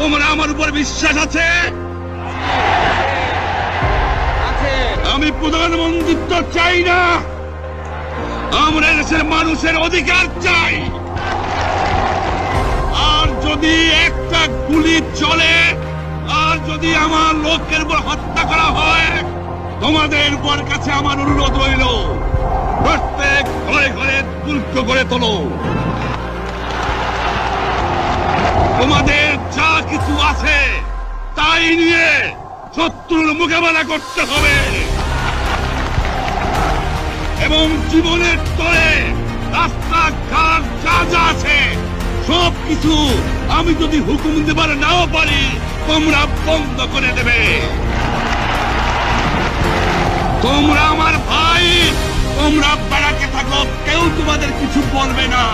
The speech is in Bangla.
তোমরা আমার উপর বিশ্বাস আছে? আমি প্রধানমন্ত্রিত্ব চাই না, আমরা দেশের মানুষের অধিকার চাই। আর যদি একটা গুলি চলে, আর যদি আমার লোকের উপর হত্যা করা হয়, তোমাদের উপর কাছে আমার অনুরোধ রইল, প্রত্যেক ঘরে ঘরে দুর্গ করে তোলো। তোমাদের যা কিছু আছে তাই নিয়ে শত্রুর মোকাবেলা করতে হবে, এবং জীবনের তরে রাস্তাঘাট যা যা আছে সবকিছু আমি যদি হুকুম দেবার নাও পারি, তোমরা বন্ধ করে দেবে। তোমরা আমার ভাই, তোমরা বেড়াকে থাকো, কেউ তোমাদের কিছু বলবে না।